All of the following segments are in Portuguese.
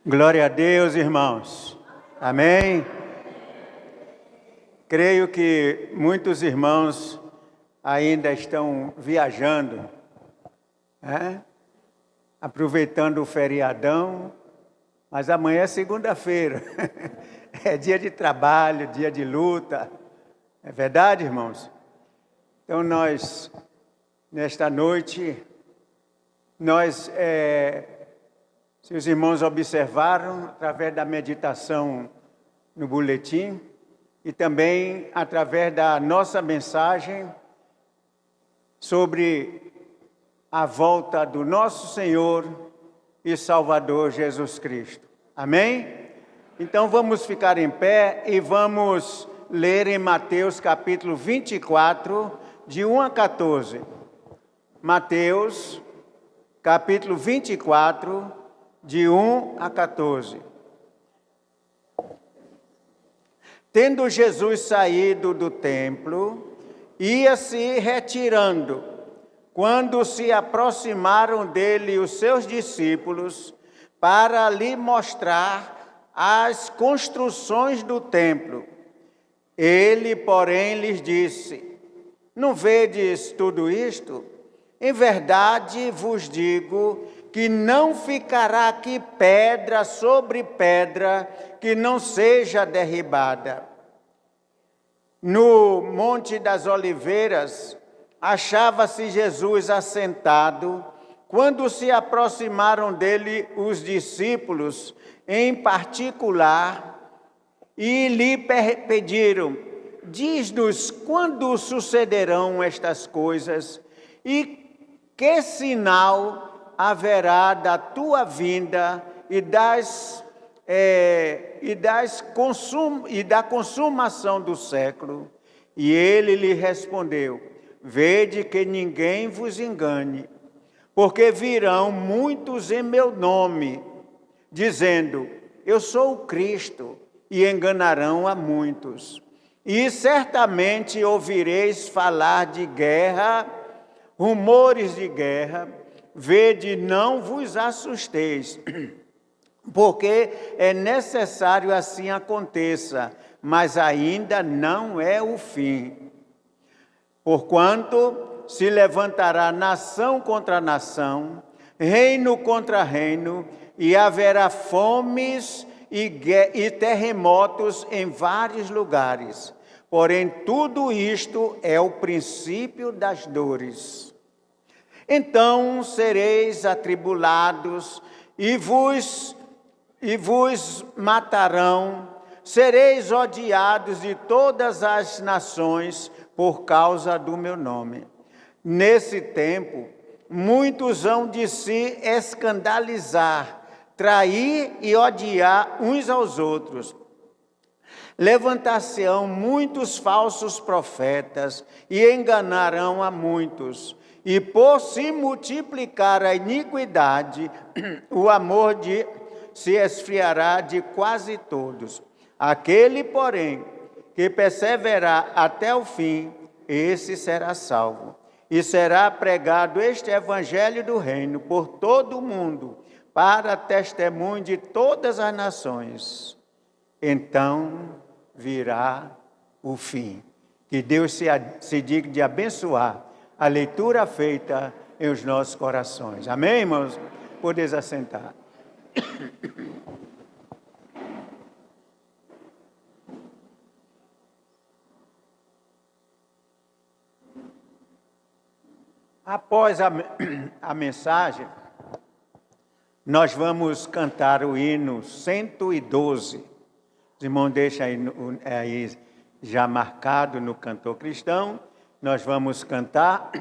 Glória a Deus, irmãos. Amém? Creio que muitos irmãos ainda estão viajando, né? Aproveitando o feriadão, mas amanhã é segunda-feira. É dia de trabalho, dia de luta. É verdade, irmãos? Então nós, nesta noite, se os irmãos observaram, através da meditação no boletim e também através da nossa mensagem sobre a volta do nosso Senhor e Salvador Jesus Cristo. Amém? Então vamos ficar em pé e vamos ler em Mateus capítulo 24, de 1 a 14. Mateus capítulo 24, de 1 a 14. Tendo Jesus saído do templo, ia se retirando, quando se aproximaram dele os seus discípulos, para lhe mostrar as construções do templo. Ele, porém, lhes disse: não vedes tudo isto? Em verdade vos digo que não ficará aqui pedra sobre pedra que não seja derribada. No Monte das Oliveiras, achava-se Jesus assentado, quando se aproximaram dele os discípulos, em particular, e lhe pediram: diz-nos quando sucederão estas coisas e que sinal haverá da tua vinda e da consumação do século? E ele lhe respondeu: vede que ninguém vos engane, porque virão muitos em meu nome, dizendo: eu sou o Cristo, e enganarão a muitos. E certamente ouvireis falar de guerra, rumores de guerra. Vede, não vos assusteis, porque é necessário assim aconteça, mas ainda não é o fim. Porquanto se levantará nação contra nação, reino contra reino, e haverá fomes e terremotos em vários lugares. Porém, tudo isto é o princípio das dores. Então sereis atribulados e vos matarão, sereis odiados de todas as nações por causa do meu nome. Nesse tempo, muitos hão de se escandalizar, trair e odiar uns aos outros. Levantar-se-ão muitos falsos profetas e enganarão a muitos. E por se multiplicar a iniquidade, o amor se esfriará de quase todos. Aquele, porém, que perseverar até o fim, esse será salvo. E será pregado este evangelho do reino por todo o mundo, para testemunho de todas as nações. Então virá o fim. Que Deus se digne de abençoar a leitura feita em os nossos corações. Amém, irmãos? Podeis assentar. Após a mensagem, nós vamos cantar o hino 112. Os irmãos deixam aí já marcado no cantor cristão. Nós vamos cantar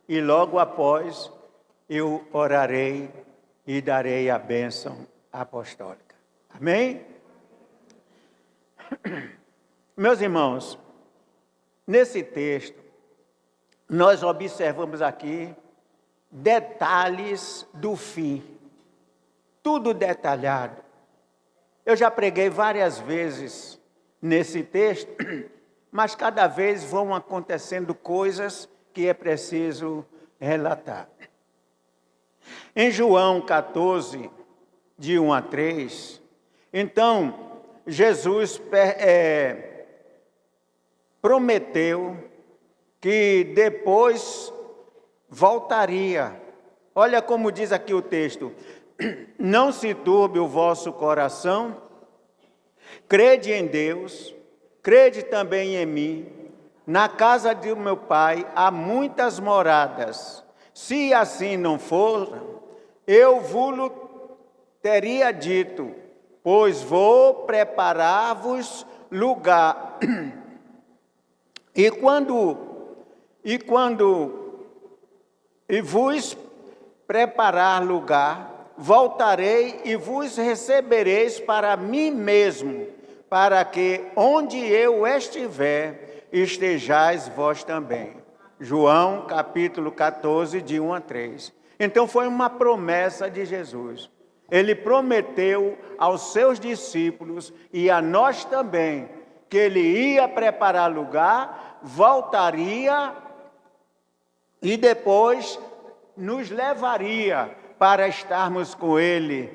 e logo após eu orarei e darei a bênção apostólica. Amém? Meus irmãos, nesse texto, nós observamos aqui detalhes do fim. Tudo detalhado. Eu já preguei várias vezes nesse texto, mas cada vez vão acontecendo coisas que é preciso relatar. Em João 14, de 1 a 3. Então, Jesus prometeu que depois voltaria. Olha como diz aqui o texto: não se turbe o vosso coração, crede em Deus, crede também em mim. Na casa do meu Pai há muitas moradas. Se assim não for, eu vos teria dito, pois vou preparar-vos lugar. E vos preparar lugar, voltarei e vos recebereis para mim mesmo, para que onde eu estiver, estejais vós também. João capítulo 14, de 1 a 3. Então foi uma promessa de Jesus. Ele prometeu aos seus discípulos e a nós também, que ele ia preparar lugar, voltaria e depois nos levaria para estarmos com ele.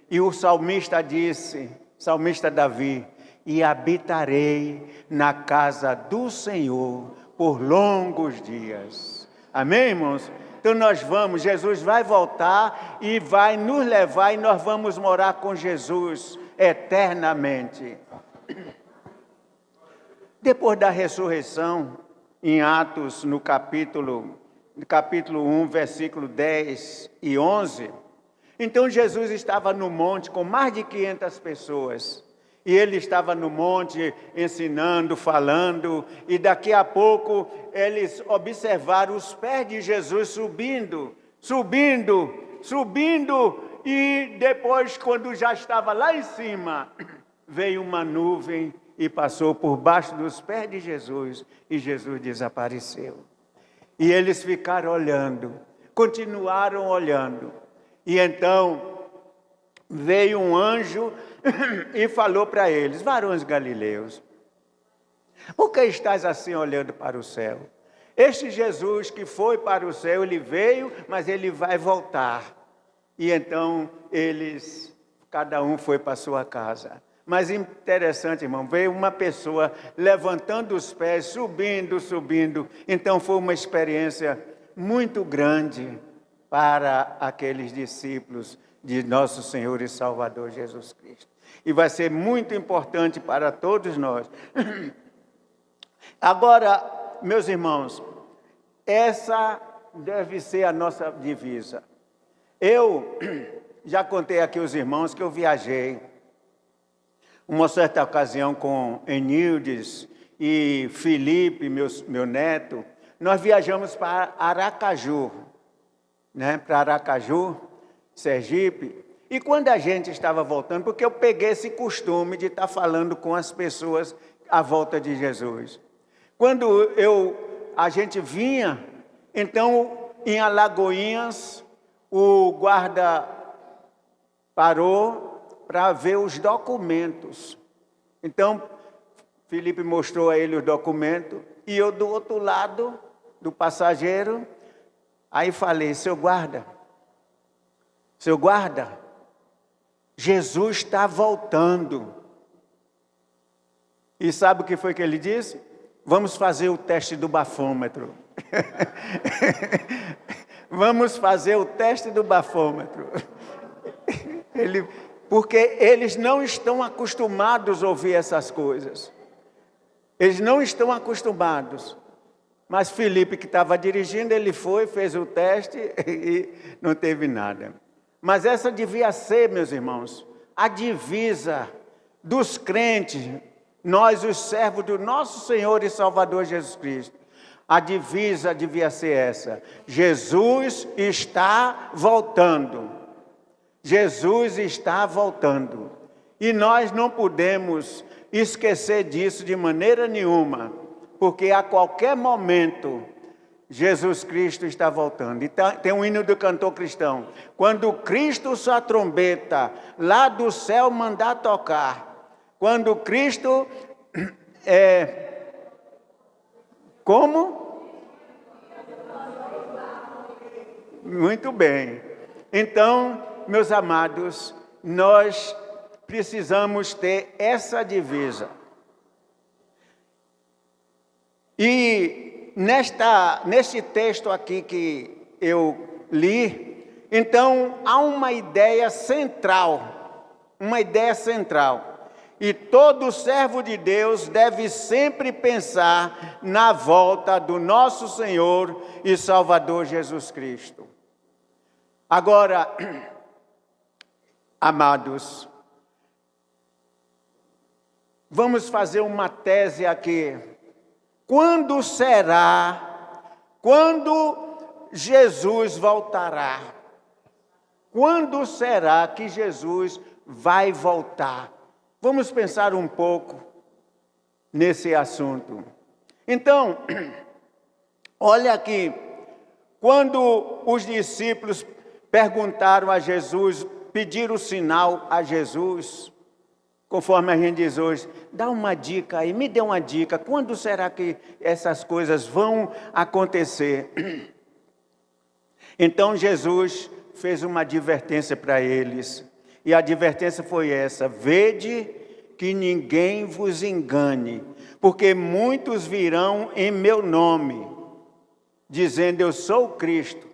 E o salmista disse, salmista Davi: e habitarei na casa do Senhor por longos dias. Amém, irmãos? Então nós vamos, Jesus vai voltar e vai nos levar e nós vamos morar com Jesus eternamente. Depois da ressurreição, em Atos, no capítulo 1, versículo 10 e 11, então Jesus estava no monte com mais de 500 pessoas. E ele estava no monte ensinando, falando, e daqui a pouco eles observaram os pés de Jesus subindo, e depois, quando já estava lá em cima, veio uma nuvem e passou por baixo dos pés de Jesus, e Jesus desapareceu. E eles ficaram olhando, continuaram olhando, e então veio um anjo e falou para eles: varões galileus, por que estáis assim olhando para o céu? Este Jesus que foi para o céu, ele veio, mas ele vai voltar. E então cada um foi para a sua casa. Mas interessante, irmão, veio uma pessoa levantando os pés, subindo. Então foi uma experiência muito grande para aqueles discípulos de nosso Senhor e Salvador Jesus Cristo. E vai ser muito importante para todos nós. Agora, meus irmãos, essa deve ser a nossa divisa. Eu já contei aqui aos irmãos que eu viajei uma certa ocasião com Enildes e Felipe, meu neto. Nós viajamos para Aracaju, para Aracaju, Sergipe. E quando a gente estava voltando, porque eu peguei esse costume de estar falando com as pessoas à volta de Jesus. Quando a gente vinha, então em Alagoinhas, o guarda parou para ver os documentos. Então, Felipe mostrou a ele os documentos, e eu do outro lado, do passageiro, aí falei: seu guarda, Jesus está voltando. E sabe o que foi que ele disse? Vamos fazer o teste do bafômetro. Vamos fazer o teste do bafômetro. Porque eles não estão acostumados a ouvir essas coisas. Eles não estão acostumados. Mas Felipe, que estava dirigindo, ele foi, fez o teste e não teve nada. Mas essa devia ser, meus irmãos, a divisa dos crentes, nós, os servos do nosso Senhor e Salvador Jesus Cristo. A divisa devia ser essa: Jesus está voltando. Jesus está voltando. E nós não podemos esquecer disso de maneira nenhuma, porque a qualquer momento Jesus Cristo está voltando. E tem um hino do cantor cristão: quando Cristo sua trombeta lá do céu mandar tocar, quando Cristo como? Muito bem. Então, meus amados, nós precisamos ter essa divisa. E neste texto aqui que eu li, então há uma ideia central, E todo servo de Deus deve sempre pensar na volta do nosso Senhor e Salvador Jesus Cristo. Agora, amados, vamos fazer uma tese aqui. Quando Jesus voltará? Quando será que Jesus vai voltar? Vamos pensar um pouco nesse assunto. Então, olha aqui, quando os discípulos perguntaram a Jesus, pediram o sinal a Jesus, conforme a gente diz hoje, dá uma dica aí, me dê uma dica, quando será que essas coisas vão acontecer? Então Jesus fez uma advertência para eles, e a advertência foi essa: vede que ninguém vos engane, porque muitos virão em meu nome, dizendo eu sou o Cristo.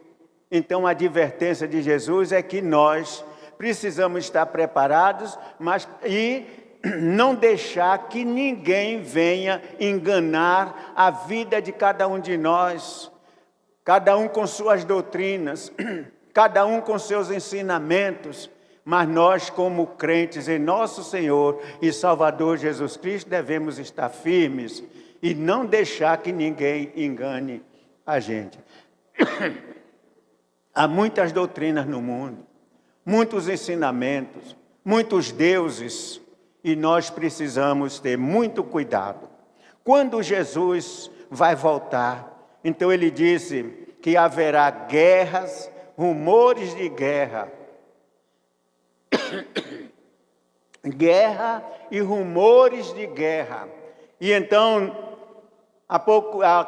Então a advertência de Jesus é que nós precisamos estar preparados, e não deixar que ninguém venha enganar a vida de cada um de nós, cada um com suas doutrinas, cada um com seus ensinamentos, mas nós, como crentes em nosso Senhor e Salvador Jesus Cristo, devemos estar firmes e não deixar que ninguém engane a gente. Há muitas doutrinas no mundo, muitos ensinamentos, muitos deuses, e nós precisamos ter muito cuidado. Quando Jesus vai voltar, então ele disse que haverá guerras, rumores de guerra. Guerra e rumores de guerra. E então, há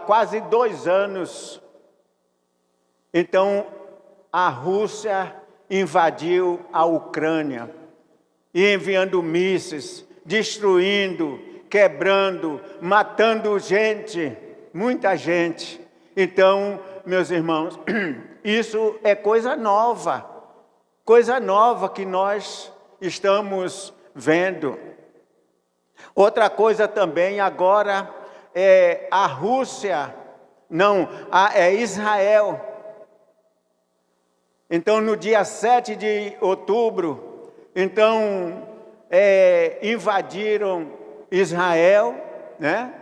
quase 2 anos, então a Rússia invadiu a Ucrânia, e enviando mísseis, destruindo, quebrando, matando gente, muita gente. Então, meus irmãos, isso é coisa nova que nós estamos vendo. Outra coisa também agora é a Rússia, é Israel. Então, no dia 7 de outubro, então, invadiram Israel, né?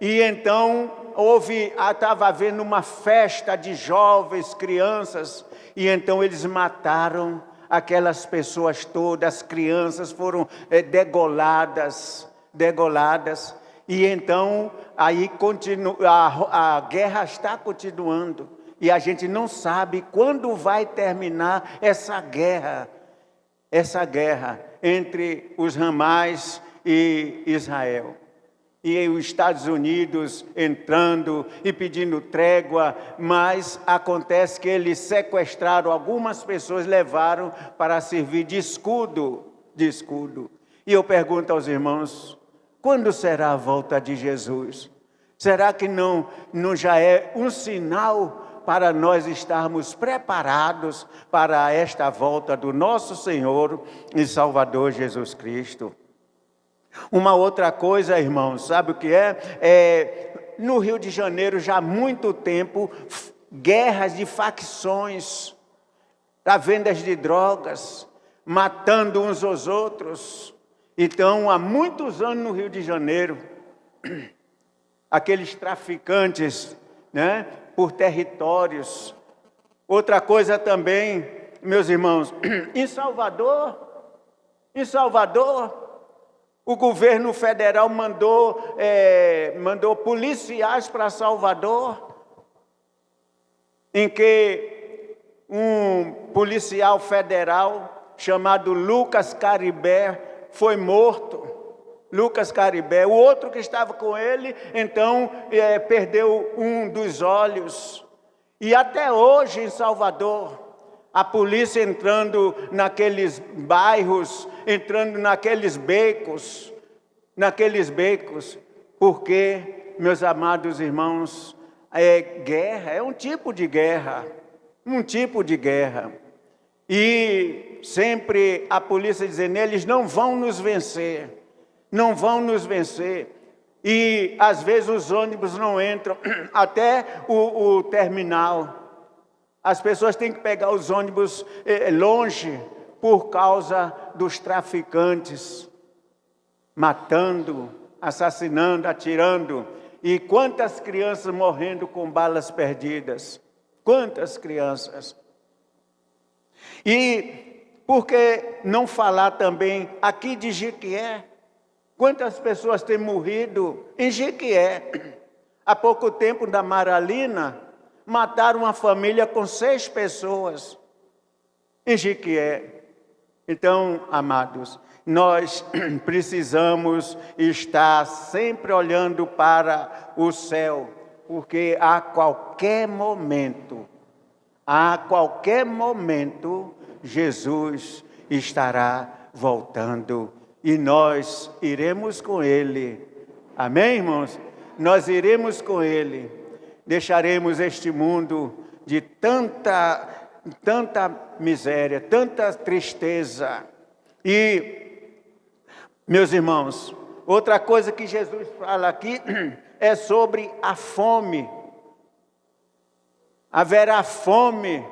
E então estava havendo uma festa de jovens, crianças, e então eles mataram aquelas pessoas todas, as crianças foram degoladas, e então aí a guerra está continuando, e a gente não sabe quando vai terminar essa guerra entre os Hamas e Israel. E os Estados Unidos entrando e pedindo trégua, mas acontece que eles sequestraram algumas pessoas, levaram para servir de escudo. E eu pergunto aos irmãos, quando será a volta de Jesus? Será que não já é um sinal para nós estarmos preparados para esta volta do nosso Senhor e Salvador Jesus Cristo? Uma outra coisa, irmãos, sabe o que é? No Rio de Janeiro, já há muito tempo, guerras de facções, a vendas de drogas, matando uns aos outros. Então, há muitos anos no Rio de Janeiro, aqueles traficantes, né, por territórios. Outra coisa também, meus irmãos, em Salvador, o governo federal mandou policiais para Salvador, em que um policial federal chamado Lucas Caribé foi morto. Lucas Caribé, o outro que estava com ele, então perdeu um dos olhos. E até hoje em Salvador, A polícia entrando naqueles bairros, entrando naqueles becos, porque, meus amados irmãos, é guerra, é um tipo de guerra. E sempre a polícia dizendo, eles não vão nos vencer. E às vezes os ônibus não entram até o terminal. As pessoas têm que pegar os ônibus longe por causa dos traficantes, matando, assassinando, atirando. E quantas crianças morrendo com balas perdidas. Quantas crianças. E por que não falar também aqui de Jequié? Quantas pessoas têm morrido em Jequié? Há pouco tempo, da Maralina, mataram uma família com 6 pessoas em Jequié. Então, amados, nós precisamos estar sempre olhando para o céu, porque a qualquer momento, Jesus estará voltando e nós iremos com Ele. Amém, irmãos? Nós iremos com Ele. Deixaremos este mundo de tanta miséria, tanta tristeza. E, meus irmãos, outra coisa que Jesus fala aqui é sobre a fome. Haverá fome,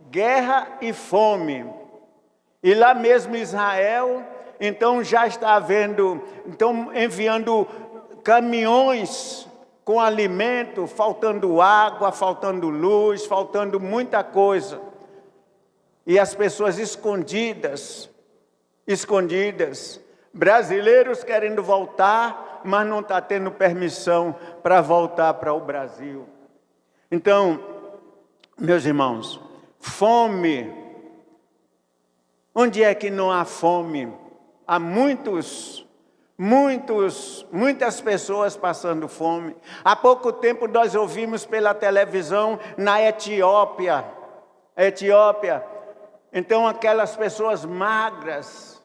guerra e fome. E lá mesmo Israel, então já está havendo, enviando caminhões com alimento, faltando água, faltando luz, faltando muita coisa. E as pessoas escondidas, brasileiros querendo voltar, mas não está tendo permissão para voltar para o Brasil. Então, meus irmãos, fome. Onde é que não há fome? Há muitas pessoas passando fome. Há pouco tempo nós ouvimos pela televisão na Etiópia. Então aquelas pessoas magras,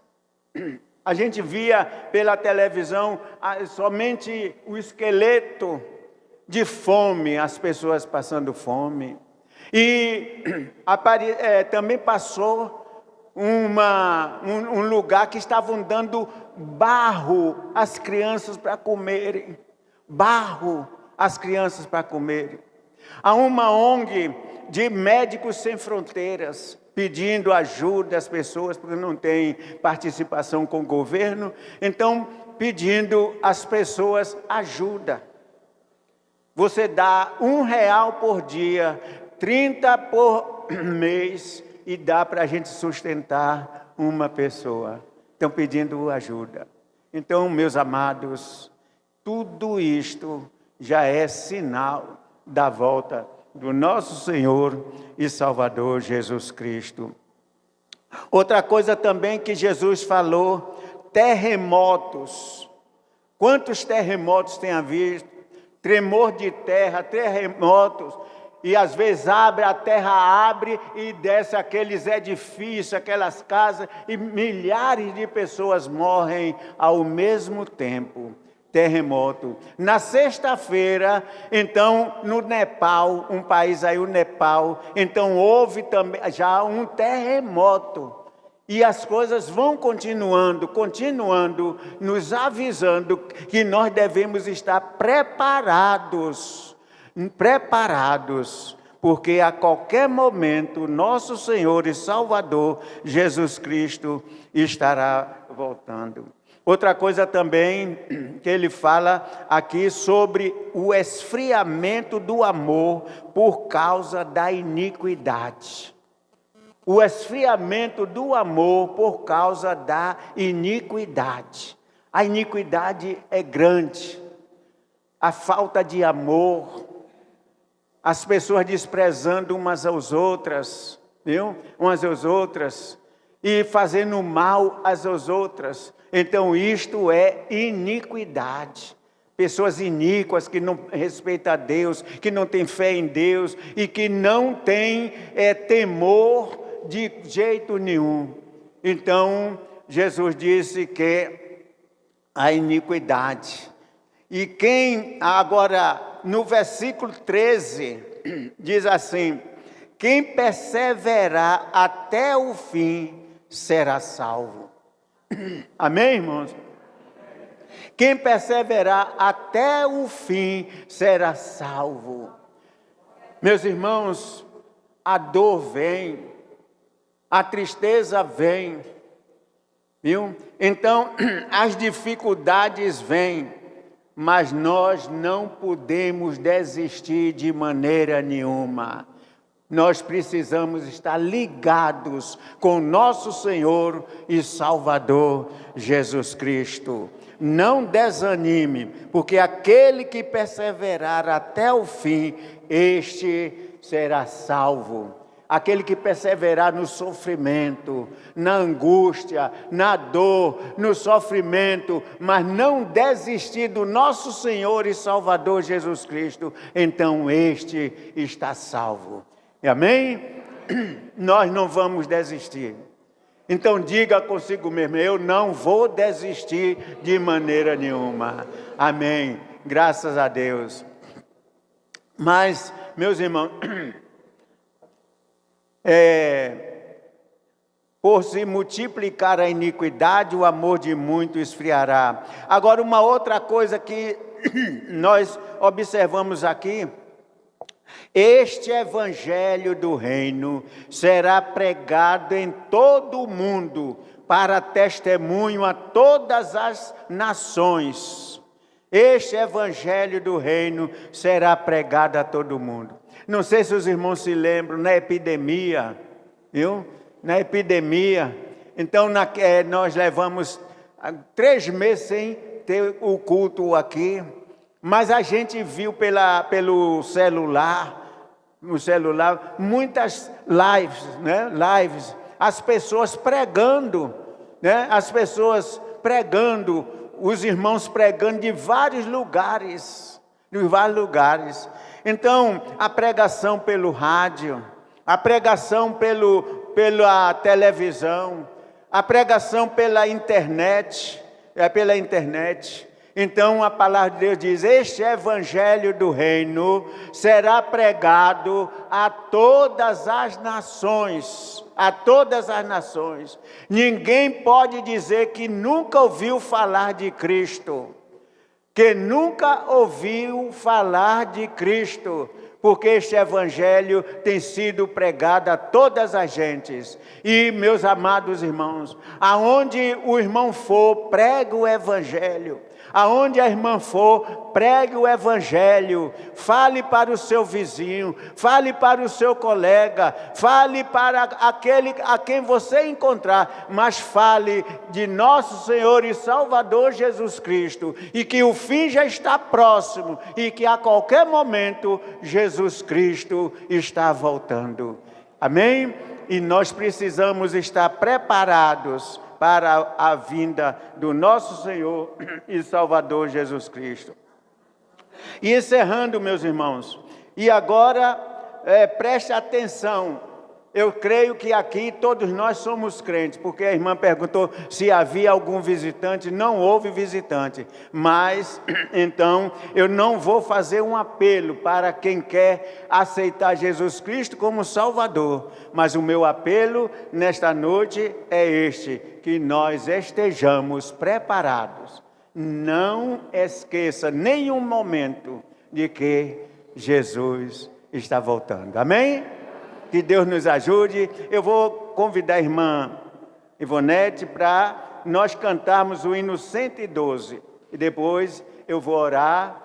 a gente via pela televisão somente o esqueleto de fome, as pessoas passando fome. E também passou um lugar que estavam dando barro às crianças para comerem. Há uma ONG de Médicos Sem Fronteiras pedindo ajuda às pessoas, porque não tem participação com o governo, então pedindo às pessoas ajuda. Você dá R$1 por dia, 30 por mês, e dá para a gente sustentar uma pessoa. Estão pedindo ajuda. Então, meus amados, tudo isto já é sinal da volta do nosso Senhor e Salvador Jesus Cristo. Outra coisa também que Jesus falou, terremotos. Quantos terremotos tem havido? Tremor de terra, terremotos. E às vezes a terra abre e desce aqueles edifícios, aquelas casas, e milhares de pessoas morrem ao mesmo tempo. Terremoto. Na sexta-feira, então, no Nepal, um país aí, o Nepal, então houve também já um terremoto. E as coisas vão continuando, nos avisando que nós devemos estar preparados, porque a qualquer momento nosso Senhor e Salvador Jesus Cristo estará voltando. Outra coisa também que ele fala aqui sobre o esfriamento do amor por causa da iniquidade. O esfriamento do amor por causa da iniquidade. A iniquidade é grande. A falta de amor, as pessoas desprezando umas às outras, viu? Umas às outras, e fazendo mal às outras. Então isto é iniquidade. pessoas iníquas que não respeitam a Deus, que não têm fé em Deus e que não têm temor de jeito nenhum. Então, Jesus disse que a iniquidade. E quem, agora, no versículo 13, diz assim: quem perseverar até o fim será salvo. Amém, irmãos? Quem perseverar até o fim será salvo. Meus irmãos, a dor vem, a tristeza vem, viu? Então, as dificuldades vêm, mas nós não podemos desistir de maneira nenhuma. Nós precisamos estar ligados com nosso Senhor e Salvador Jesus Cristo. Não desanime, porque aquele que perseverar até o fim, este será salvo. Aquele que perseverar no sofrimento, na angústia, na dor, no sofrimento, mas não desistir do nosso Senhor e Salvador Jesus Cristo, então este está salvo. Amém? Nós não vamos desistir. Então diga consigo mesmo: eu não vou desistir de maneira nenhuma. Amém. Graças a Deus. Mas, meus irmãos, por se multiplicar a iniquidade, o amor de muito esfriará. Agora, uma outra coisa que nós observamos aqui: este evangelho do reino será pregado em todo o mundo para testemunho a todas as nações. Este evangelho do reino será pregado a todo mundo. Não sei se os irmãos se lembram, na epidemia, viu? Na epidemia, então nós levamos 3 meses sem ter o culto aqui, mas a gente viu pelo celular, no celular, muitas lives, né? As pessoas pregando, né? As pessoas pregando, os irmãos pregando de vários lugares, Então, a pregação pelo rádio, a pregação pela televisão, a pregação pela internet, Então, a palavra de Deus diz: este evangelho do reino será pregado a todas as nações. Ninguém pode dizer que nunca ouviu falar de Cristo, porque este evangelho tem sido pregado a todas as gentes. E, meus amados irmãos, aonde o irmão for, pregue o evangelho. Aonde a irmã for, pregue o evangelho. Fale para o seu vizinho, fale para o seu colega, fale para aquele a quem você encontrar, mas fale de nosso Senhor e Salvador Jesus Cristo, e que o fim já está próximo, e que a qualquer momento Jesus Cristo está voltando. Amém? E nós precisamos estar preparados para a vinda do nosso Senhor e Salvador Jesus Cristo. E encerrando, meus irmãos, e agora preste atenção. Eu creio que aqui todos nós somos crentes, porque a irmã perguntou se havia algum visitante. Não houve visitante, mas então eu não vou fazer um apelo para quem quer aceitar Jesus Cristo como Salvador, mas o meu apelo nesta noite é este: que nós estejamos preparados. Não esqueça nenhum momento de que Jesus está voltando. Amém? Que Deus nos ajude. Eu vou convidar a irmã Ivonete para nós cantarmos o hino 112. E depois eu vou orar.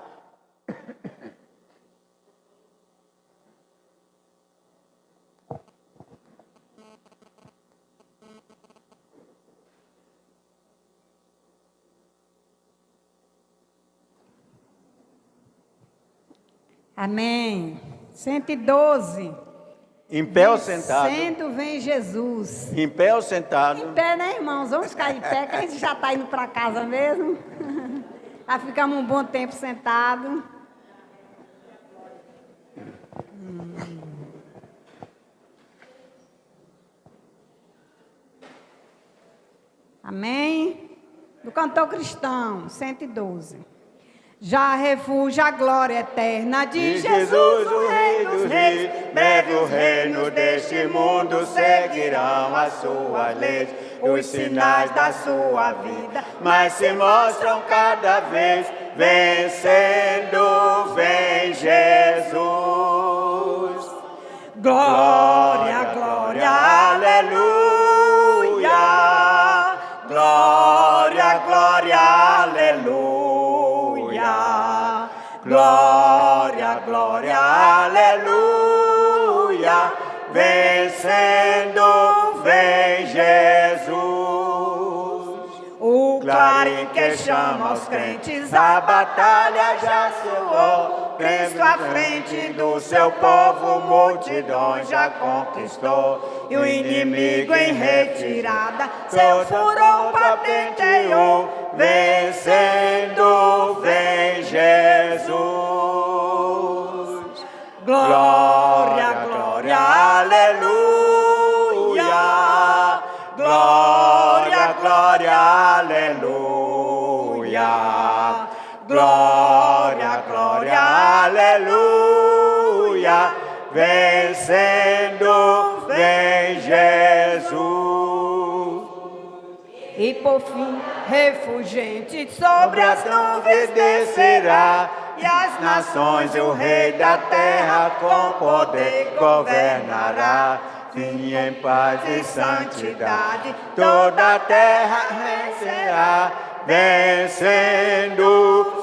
Amém. 112. Em pé ou sentado? Descendo vem Jesus. Em pé ou sentado? Em pé, né, irmãos? Vamos ficar em pé, que a gente já está indo para casa mesmo. Aí ficamos um bom tempo sentados. Amém? Do cantor cristão, 112. Já refúgio a glória eterna de Jesus, o Rei dos Reis. Breve o reino deste mundo seguirão as suas leis, os sinais da sua vida, mas se mostram cada vez, vencendo, vem Jesus. Glória, glória, aleluia. Glória, glória, aleluia. Glória, glória, aleluia. Vencendo, vem Jesus. O clarim que chama os crentes, A batalha já soou. Cristo à frente do seu povo, multidões já conquistou. E o inimigo em retirada, seu furor patenteou. Vencendo, vem Jesus. Glória, glória, aleluia. Glória, glória, aleluia. Glória, glória, aleluia. Vencendo, vem Jesus. E por fim, refulgente sobre as nuvens descerá, e as nações o Rei da terra com poder governará. Vim em paz e santidade, toda a terra vencerá. Vencendo,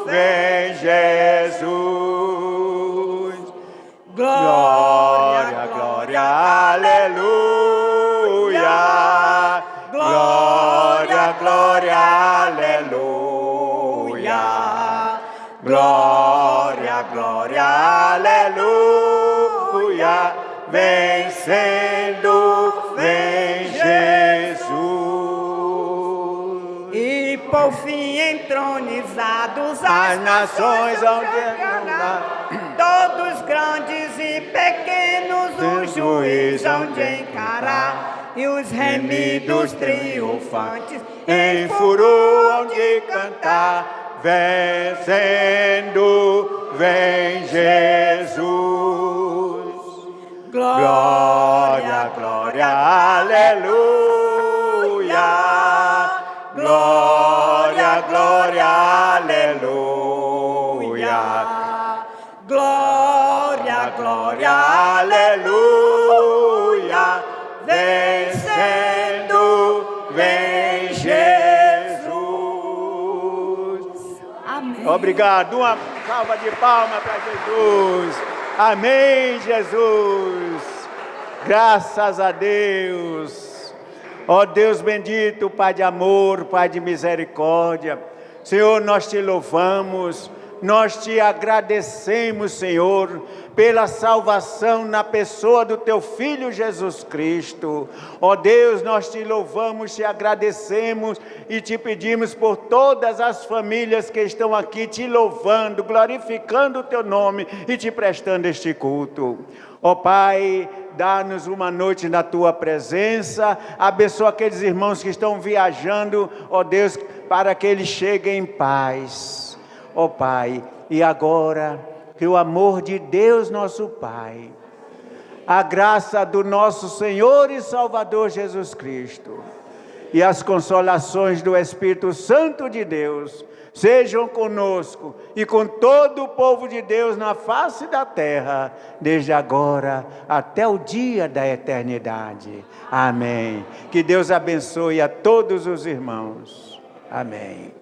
vem Jesus. Glória, glória, aleluia. Glória, glória, aleluia. Glória, glória, aleluia. Vencendo, vem Jesus. E por fim entronizados As nações vão governar, todos grandes e pequenos, o juiz hão de encarar. E os remidos triunfantes em furor hão de cantar. Vencendo, vem Jesus. Glória, glória, aleluia. Glória, glória, aleluia. Glória, glória, aleluia. Vencendo, vem Jesus. amém. Obrigado. Uma salva de palmas para Jesus. Amém, Jesus. Graças a Deus. Ó Deus bendito, Pai de amor, Pai de misericórdia. Senhor, nós te louvamos, nós te agradecemos, Senhor, pela salvação na pessoa do Teu Filho Jesus Cristo. Ó Deus, nós te louvamos, te agradecemos e te pedimos por todas as famílias que estão aqui te louvando, glorificando o Teu nome e te prestando este culto. Ó Pai, dá-nos uma noite na Tua presença, abençoa aqueles irmãos que estão viajando, ó Deus, para que eles cheguem em paz. Ó Pai, e agora, que o amor de Deus nosso Pai, a graça do nosso Senhor e Salvador Jesus Cristo, e as consolações do Espírito Santo de Deus, sejam conosco e com todo o povo de Deus na face da terra, desde agora até o dia da eternidade. Amém. Que Deus abençoe a todos os irmãos. Amém.